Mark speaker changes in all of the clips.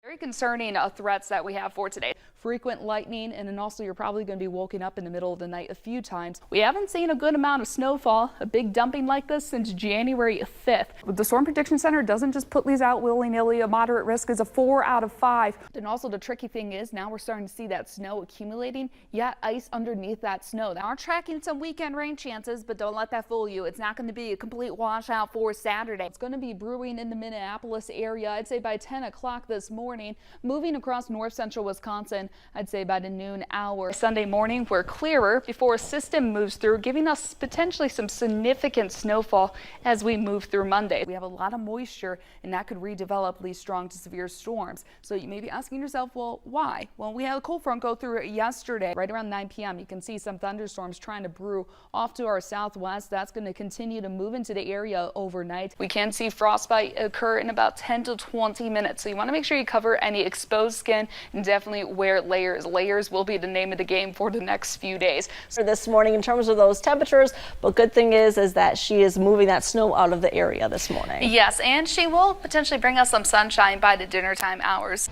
Speaker 1: Very concerning threats that we have for today. Frequent lightning, and then also you're probably going to be woken up in the middle of the night a few times. We haven't seen a good amount of snowfall, a big dumping like this, since January 5th. The Storm Prediction Center doesn't just put these out willy-nilly. A moderate risk is a 4 out of 5. And also the tricky thing is now we're starting to see that snow accumulating, yet ice underneath that snow. Now we're tracking some weekend rain chances, but don't let that fool you. It's not going to be a complete washout for Saturday. It's going to be brewing in the Minneapolis area, I'd say by 10 o'clock this morning. Moving across north central Wisconsin, I'd say by the noon hour. Sunday morning, we're clearer before a system moves through, giving us potentially some significant snowfall as we move through Monday. We have a lot of moisture, and that could redevelop these strong to severe storms. So you may be asking yourself, well, why? Well, we had a cold front go through yesterday. Right around 9 p.m., you can see some thunderstorms trying to brew off to our southwest. That's going to continue to move into the area overnight. We can see frostbite occur in about 10 to 20 minutes. So you want to make sure you cover any exposed skin and definitely wear layers. Layers will be the name of the game for the next few days.
Speaker 2: For this morning in terms of those temperatures, but good thing is that she is moving that snow out of the area this morning.
Speaker 1: Yes, and she will potentially bring us some sunshine by the dinner time hours.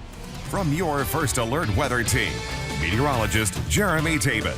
Speaker 3: From your First Alert weather team, meteorologist Jeremy Tabin.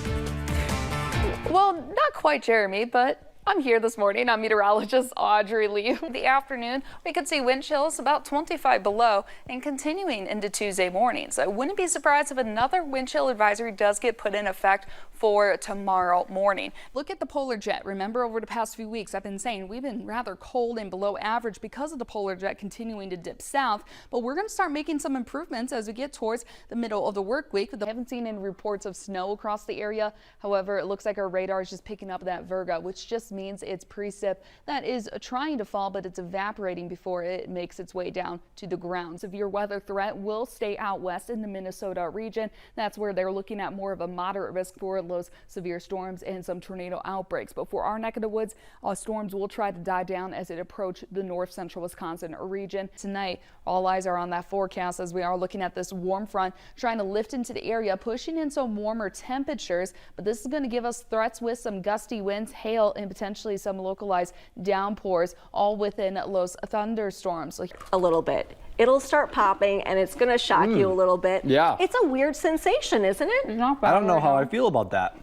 Speaker 1: Well, not quite Jeremy, but I'm here this morning. I'm meteorologist Audrey Leigh. In the afternoon, we could see wind chills about 25 below and continuing into Tuesday morning. So I wouldn't be surprised if another wind chill advisory does get put in effect for tomorrow morning. Look at the polar jet. Remember, over the past few weeks, I've been saying we've been rather cold and below average because of the polar jet continuing to dip south. But we're going to start making some improvements as we get towards the middle of the work week. We haven't seen any reports of snow across the area. However, it looks like our radar is just picking up that virga, which just means it's precip that is trying to fall, but it's evaporating before it makes its way down to the ground. Severe weather threat will stay out west in the Minnesota region. That's where they're looking at more of a moderate risk for those severe storms and some tornado outbreaks. But for our neck of the woods, storms will try to die down as it approach the north central Wisconsin region. Tonight, all eyes are on that forecast as we are looking at this warm front trying to lift into the area, pushing in some warmer temperatures. But this is going to give us threats with some gusty winds, hail, and potentially some localized downpours, all within those thunderstorms.
Speaker 2: A little bit. It'll start popping and it's going to shock you a little bit.
Speaker 4: Yeah.
Speaker 2: It's a weird sensation, isn't it?
Speaker 4: I don't know how I feel about that.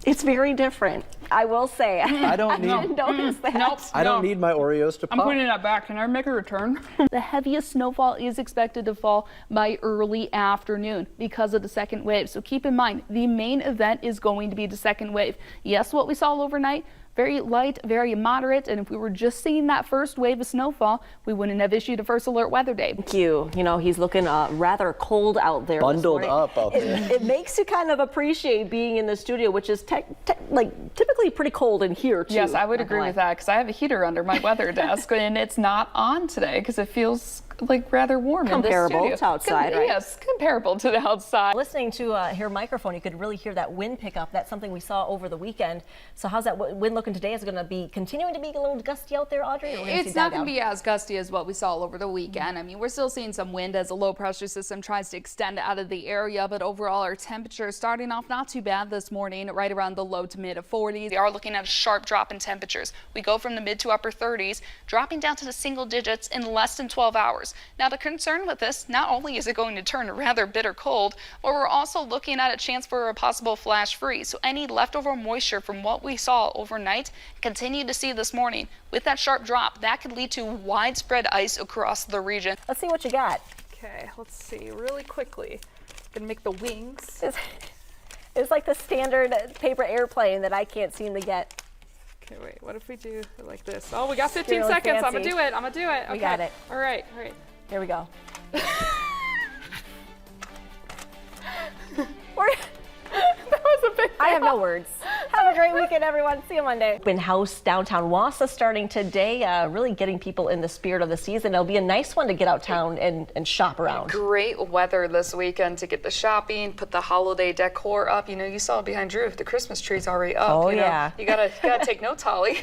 Speaker 2: It's very different. I will say.
Speaker 4: I don't need.
Speaker 2: Notice that.
Speaker 1: Nope.
Speaker 4: I don't need my Oreos to pop.
Speaker 1: I'm putting that back. Can I make a return? The heaviest snowfall is expected to fall by early afternoon because of the second wave. So keep in mind, the main event is going to be the second wave. Yes, what we saw overnight, very light, very moderate, and if we were just seeing that first wave of snowfall, we wouldn't have issued a first alert weather day.
Speaker 2: Thank you. You know, he's looking rather cold out there.
Speaker 4: Bundled up out there.
Speaker 2: It makes you kind of appreciate being in the studio, which is typically pretty cold in here too.
Speaker 1: Yes, I would agree with that because I have a heater under my weather desk and it's not on today because it feels like rather warm
Speaker 2: comparable
Speaker 1: in this studio.
Speaker 2: To outside, right?
Speaker 1: Yes, comparable to the outside.
Speaker 2: Listening to her microphone, you could really hear that wind pickup. That's something we saw over the weekend. So how's that wind looking today? Is it going to be continuing to be a little gusty out there, Audrey?
Speaker 1: It's not going to be as gusty as what we saw over the weekend. I mean, we're still seeing some wind as a low pressure system tries to extend out of the area, but overall our temperature starting off not too bad this morning, right around the low to mid 40s. We are looking at a sharp drop in temperatures. We go from the mid to upper 30s, dropping down to the single digits in less than 12 hours. Now, the concern with this, not only is it going to turn rather bitter cold, but we're also looking at a chance for a possible flash freeze. So any leftover moisture from what we saw overnight, continue to see this morning. With that sharp drop, that could lead to widespread ice across the region.
Speaker 2: Let's see what you got.
Speaker 1: Okay, let's see really quickly. Gonna make the wings.
Speaker 2: It's like the standard paper airplane that I can't seem to get.
Speaker 1: Okay, wait, what if we do it like this? Oh, we got 15 seconds. I'm gonna do it. Okay.
Speaker 2: We got it.
Speaker 1: All right.
Speaker 2: Here we go.
Speaker 1: That was a big
Speaker 2: I have no words. Have a great weekend, everyone. See you Monday. Open house downtown Wausau starting today, really getting people in the spirit of the season. It'll be a nice one to get out town and shop around.
Speaker 1: Great weather this weekend to get the shopping, put the holiday decor up. You know, you saw behind Drew, the Christmas tree's already up.
Speaker 2: Oh,
Speaker 1: you know?
Speaker 2: yeah.
Speaker 1: You gotta take notes, Holly.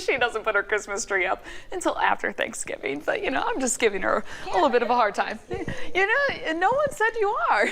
Speaker 1: She doesn't put her Christmas tree up until after Thanksgiving, but you know, I'm just giving her a little bit of a hard time. You know, no one said you are.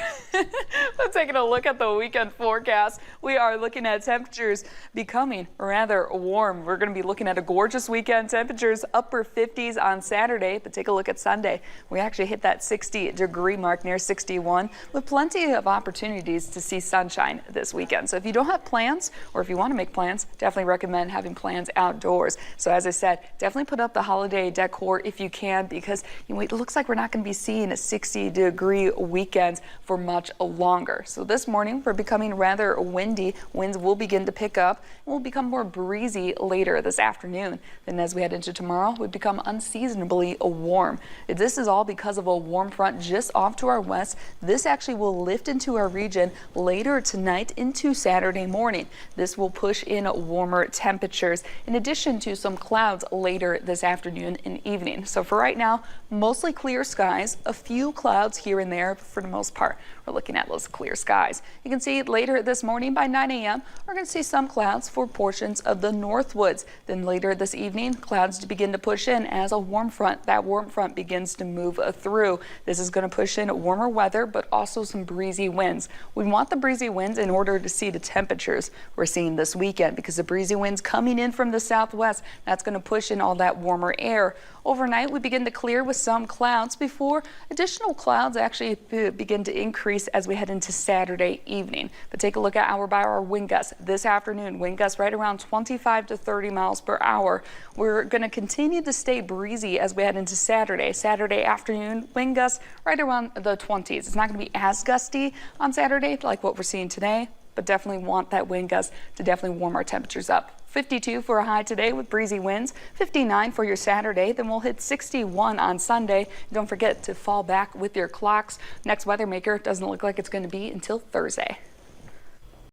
Speaker 1: But taking a look at the weekend forecast, we are looking at temperatures becoming rather warm. We're going to be looking at a gorgeous weekend. Temperatures upper 50s on Saturday, but take a look at Sunday. We actually hit that 60-degree mark near 61 with plenty of opportunities to see sunshine this weekend. So if you don't have plans or if you want to make plans, definitely recommend having plans outdoors. So as I said, definitely put up the holiday decor if you can, because it looks like we're not going to be seeing a 60-degree weekend for much longer. So this morning we're becoming rather windy. Winds will begin to pick up and will become more breezy later this afternoon. Then as we head into tomorrow, we become unseasonably warm. This is all because of a warm front just off to our west. This actually will lift into our region later tonight into Saturday morning. This will push in warmer temperatures in addition to some clouds later this afternoon and evening. So for right now, mostly clear skies, a few clouds here and there, but for the most part, we're looking at those clear skies. You can see later this morning by 9 a.m., we're going to see some clouds for portions of the Northwoods. Then later this evening, clouds to begin to push in as a warm front. That warm front begins to move through. This is going to push in warmer weather, but also some breezy winds. We want the breezy winds in order to see the temperatures we're seeing this weekend, because the breezy winds coming in from the southwest, that's going to push in all that warmer air. Overnight, we begin to clear with some clouds before additional clouds actually begin to increase as we head into Saturday evening. But take a look at hour by hour wind gusts this afternoon. Wind gusts right around 25 to 30 miles per hour. We're going to continue to stay breezy as we head into Saturday. Saturday afternoon, wind gusts right around the 20s. It's not going to be as gusty on Saturday like what we're seeing today, but definitely want that wind gust to definitely warm our temperatures up. 52 for a high today with breezy winds, 59 for your Saturday, then we'll hit 61 on Sunday. Don't forget to fall back with your clocks. Next weather maker doesn't look like it's going to be until Thursday.